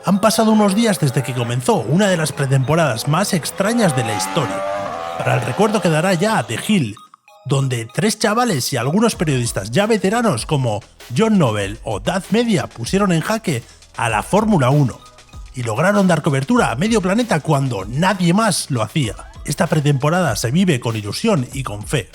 Han pasado unos días desde que comenzó una de las pretemporadas más extrañas de la historia. Para el recuerdo quedará ya The Hill, donde 3 chavales y algunos periodistas ya veteranos como John Noble o Daz Media pusieron en jaque a la Fórmula 1 y lograron dar cobertura a medio planeta cuando nadie más lo hacía. Esta pretemporada se vive con ilusión y con fe.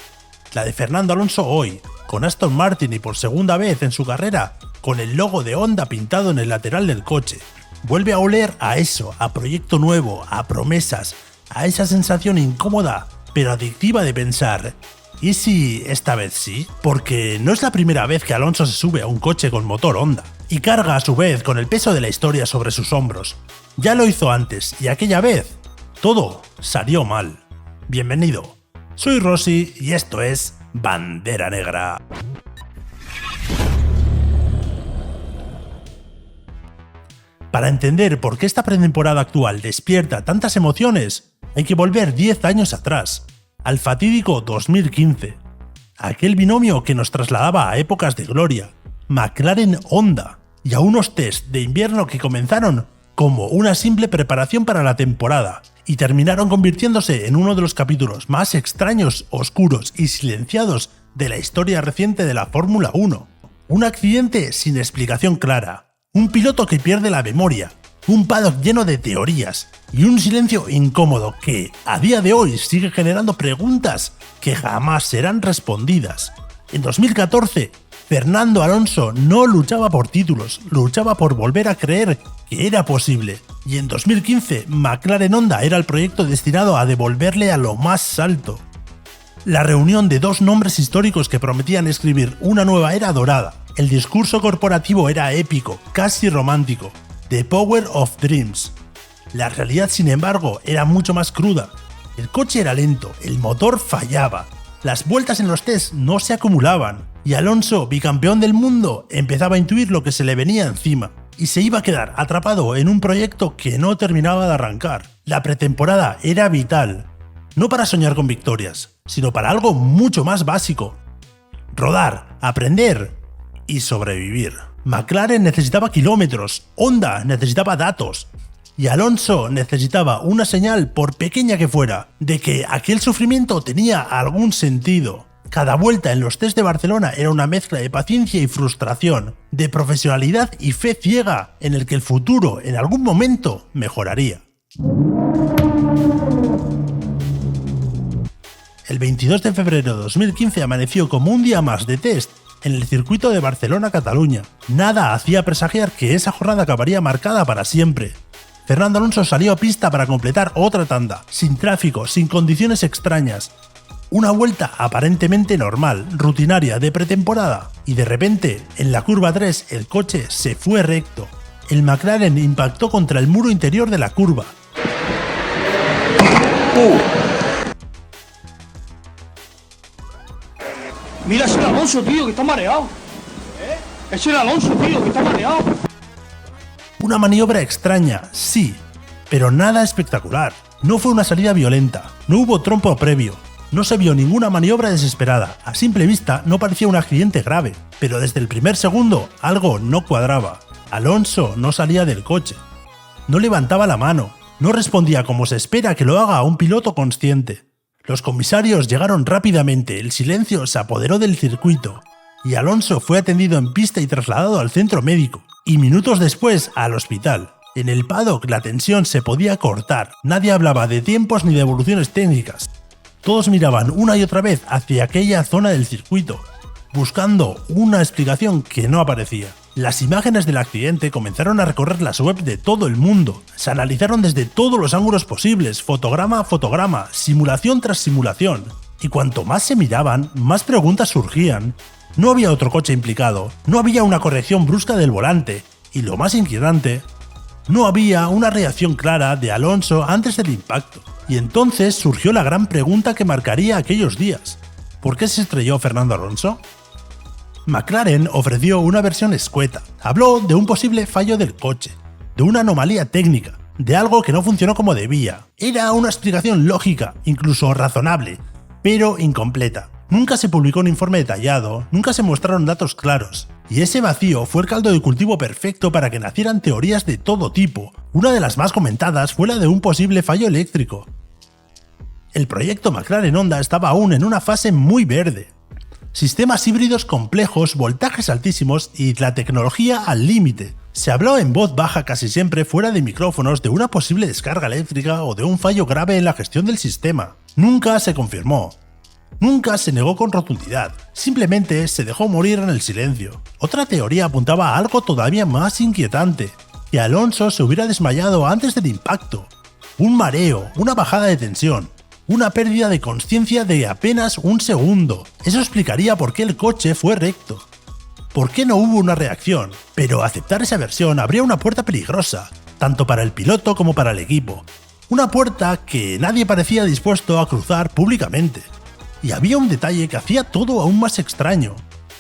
La de Fernando Alonso hoy, con Aston Martin y por segunda vez en su carrera, con el logo de Honda pintado en el lateral del coche. Vuelve a oler a eso, a proyecto nuevo, a promesas, a esa sensación incómoda pero adictiva de pensar, ¿y si esta vez sí? Porque no es la primera vez que Alonso se sube a un coche con motor Honda y carga a su vez con el peso de la historia sobre sus hombros. Ya lo hizo antes y aquella vez todo salió mal. Bienvenido, soy Rossi y esto es Bandera Negra. Para entender por qué esta pretemporada actual despierta tantas emociones, hay que volver 10 años atrás, al fatídico 2015. Aquel binomio que nos trasladaba a épocas de gloria, McLaren-Honda, y a unos test de invierno que comenzaron como una simple preparación para la temporada y terminaron convirtiéndose en uno de los capítulos más extraños, oscuros y silenciados de la historia reciente de la Fórmula 1. Un accidente sin explicación clara, un piloto que pierde la memoria, un paddock lleno de teorías y un silencio incómodo que, a día de hoy, sigue generando preguntas que jamás serán respondidas. En 2014, Fernando Alonso no luchaba por títulos, luchaba por volver a creer que era posible. Y en 2015, McLaren Honda era el proyecto destinado a devolverle a lo más alto. La reunión de 2 nombres históricos que prometían escribir una nueva era dorada. El discurso corporativo era épico, casi romántico. The Power of Dreams. La realidad, sin embargo, era mucho más cruda. El coche era lento, el motor fallaba, las vueltas en los tests no se acumulaban, y Alonso, bicampeón del mundo, empezaba a intuir lo que se le venía encima, y se iba a quedar atrapado en un proyecto que no terminaba de arrancar. La pretemporada era vital, no para soñar con victorias, sino para algo mucho más básico: rodar, aprender y sobrevivir. McLaren necesitaba kilómetros, Honda necesitaba datos, y Alonso necesitaba una señal, por pequeña que fuera, de que aquel sufrimiento tenía algún sentido. Cada vuelta en los test de Barcelona era una mezcla de paciencia y frustración, de profesionalidad y fe ciega en el que el futuro en algún momento mejoraría. El 22 de febrero de 2015 amaneció como un día más de test en el circuito de Barcelona-Cataluña. Nada hacía presagiar que esa jornada acabaría marcada para siempre. Fernando Alonso salió a pista para completar otra tanda, sin tráfico, sin condiciones extrañas. Una vuelta aparentemente normal, rutinaria, de pretemporada. Y de repente, en la curva 3, el coche se fue recto. El McLaren impactó contra el muro interior de la curva. Mira, ese es el Alonso, tío, que está mareado. Ese es el Alonso, tío, que está mareado. Una maniobra extraña, sí, pero nada espectacular. No fue una salida violenta, no hubo trompo previo, no se vio ninguna maniobra desesperada. A simple vista no parecía un accidente grave, pero desde el primer segundo algo no cuadraba. Alonso no salía del coche, no levantaba la mano, no respondía como se espera que lo haga a un piloto consciente. Los comisarios llegaron rápidamente, el silencio se apoderó del circuito, y Alonso fue atendido en pista y trasladado al centro médico, y minutos después al hospital. En el paddock la tensión se podía cortar, nadie hablaba de tiempos ni de evoluciones técnicas. Todos miraban una y otra vez hacia aquella zona del circuito, buscando una explicación que no aparecía. Las imágenes del accidente comenzaron a recorrer las webs de todo el mundo. Se analizaron desde todos los ángulos posibles, fotograma a fotograma, simulación tras simulación. Y cuanto más se miraban, más preguntas surgían. No había otro coche implicado, no había una corrección brusca del volante, y lo más inquietante, no había una reacción clara de Alonso antes del impacto. Y entonces surgió la gran pregunta que marcaría aquellos días: ¿por qué se estrelló Fernando Alonso? McLaren ofreció una versión escueta. Habló de un posible fallo del coche, de una anomalía técnica, de algo que no funcionó como debía. Era una explicación lógica, incluso razonable, pero incompleta. Nunca se publicó un informe detallado, nunca se mostraron datos claros. Y ese vacío fue el caldo de cultivo perfecto para que nacieran teorías de todo tipo. Una de las más comentadas fue la de un posible fallo eléctrico. El proyecto McLaren Honda estaba aún en una fase muy verde. Sistemas híbridos complejos, voltajes altísimos y la tecnología al límite. Se habló en voz baja casi siempre fuera de micrófonos de una posible descarga eléctrica o de un fallo grave en la gestión del sistema. Nunca se confirmó. Nunca se negó con rotundidad, simplemente se dejó morir en el silencio. Otra teoría apuntaba a algo todavía más inquietante, que Alonso se hubiera desmayado antes del impacto. Un mareo, una bajada de tensión, una pérdida de conciencia de apenas un segundo. Eso explicaría por qué el coche fue recto. ¿Por qué no hubo una reacción? Pero aceptar esa versión abría una puerta peligrosa, tanto para el piloto como para el equipo. Una puerta que nadie parecía dispuesto a cruzar públicamente. Y había un detalle que hacía todo aún más extraño.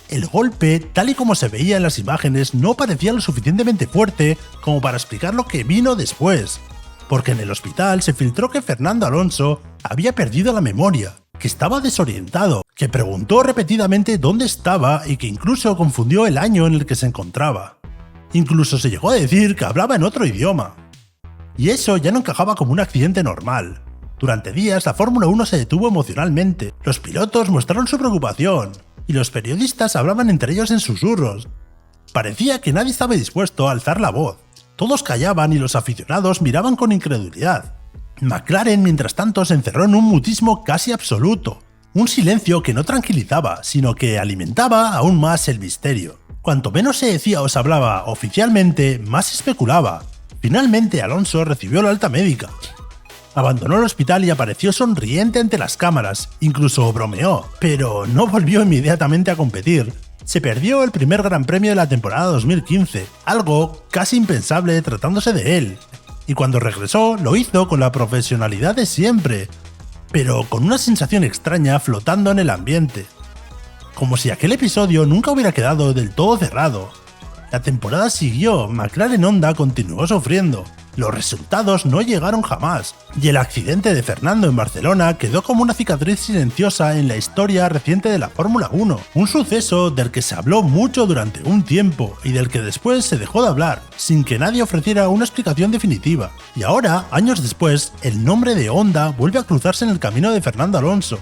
El golpe, tal y como se veía en las imágenes, no parecía lo suficientemente fuerte como para explicar lo que vino después. Porque en el hospital se filtró que Fernando Alonso había perdido la memoria, que estaba desorientado, que preguntó repetidamente dónde estaba y que incluso confundió el año en el que se encontraba. Incluso se llegó a decir que hablaba en otro idioma. Y eso ya no encajaba como un accidente normal. Durante días la Fórmula 1 se detuvo emocionalmente, los pilotos mostraron su preocupación, y los periodistas hablaban entre ellos en susurros. Parecía que nadie estaba dispuesto a alzar la voz. Todos callaban y los aficionados miraban con incredulidad. McLaren, mientras tanto, se encerró en un mutismo casi absoluto. Un silencio que no tranquilizaba, sino que alimentaba aún más el misterio. Cuanto menos se decía o se hablaba oficialmente, más se especulaba. Finalmente Alonso recibió la alta médica. Abandonó el hospital y apareció sonriente ante las cámaras, incluso bromeó, pero no volvió inmediatamente a competir. Se perdió el primer Gran Premio de la temporada 2015, algo casi impensable tratándose de él. Y cuando regresó, lo hizo con la profesionalidad de siempre, pero con una sensación extraña flotando en el ambiente. Como si aquel episodio nunca hubiera quedado del todo cerrado. La temporada siguió, McLaren Honda continuó sufriendo. Los resultados no llegaron jamás, y el accidente de Fernando en Barcelona quedó como una cicatriz silenciosa en la historia reciente de la Fórmula 1, un suceso del que se habló mucho durante un tiempo y del que después se dejó de hablar, sin que nadie ofreciera una explicación definitiva. Y ahora, años después, el nombre de Honda vuelve a cruzarse en el camino de Fernando Alonso.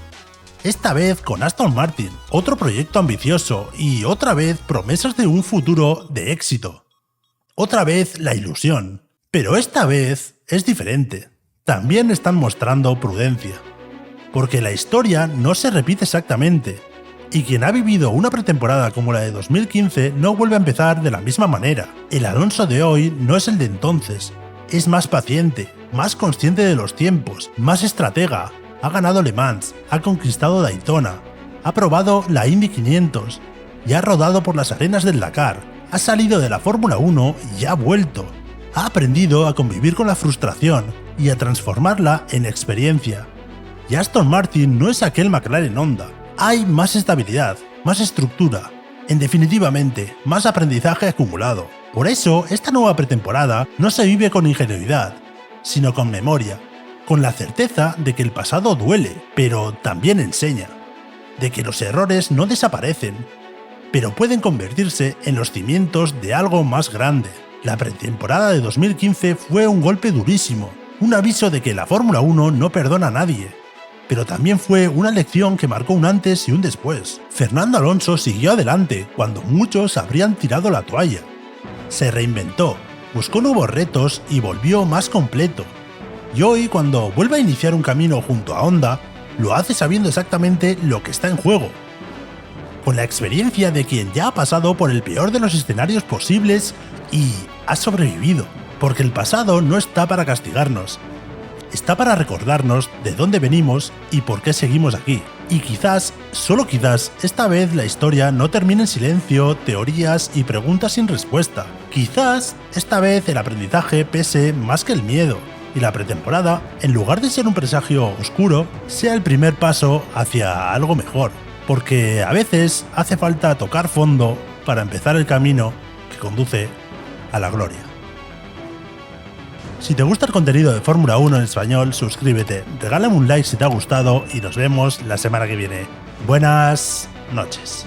Esta vez con Aston Martin, otro proyecto ambicioso y otra vez promesas de un futuro de éxito. Otra vez la ilusión. Pero esta vez es diferente. También están mostrando prudencia. Porque la historia no se repite exactamente, y quien ha vivido una pretemporada como la de 2015 no vuelve a empezar de la misma manera. El Alonso de hoy no es el de entonces. Es más paciente, más consciente de los tiempos, más estratega. Ha ganado Le Mans, ha conquistado Daytona, ha probado la Indy 500 y ha rodado por las arenas del Dakar. Ha salido de la Fórmula 1 y ha vuelto. Ha aprendido a convivir con la frustración y a transformarla en experiencia. Y Aston Martin no es aquel McLaren Honda. Hay más estabilidad, más estructura, en definitivamente, más aprendizaje acumulado. Por eso, esta nueva pretemporada no se vive con ingenuidad, sino con memoria, con la certeza de que el pasado duele, pero también enseña, de que los errores no desaparecen, pero pueden convertirse en los cimientos de algo más grande. La pretemporada de 2015 fue un golpe durísimo, un aviso de que la Fórmula 1 no perdona a nadie, pero también fue una lección que marcó un antes y un después. Fernando Alonso siguió adelante cuando muchos habrían tirado la toalla. Se reinventó, buscó nuevos retos y volvió más completo. Y hoy, cuando vuelve a iniciar un camino junto a Honda, lo hace sabiendo exactamente lo que está en juego. Con la experiencia de quien ya ha pasado por el peor de los escenarios posibles y ha sobrevivido, porque el pasado no está para castigarnos, está para recordarnos de dónde venimos y por qué seguimos aquí. Y quizás, solo quizás, esta vez la historia no termine en silencio, teorías y preguntas sin respuesta. Quizás, esta vez el aprendizaje pese más que el miedo, y la pretemporada, en lugar de ser un presagio oscuro, sea el primer paso hacia algo mejor. Porque a veces hace falta tocar fondo para empezar el camino que conduce a la gloria. Si te gusta el contenido de Fórmula 1 en español, suscríbete, regálame un like si te ha gustado y nos vemos la semana que viene. Buenas noches.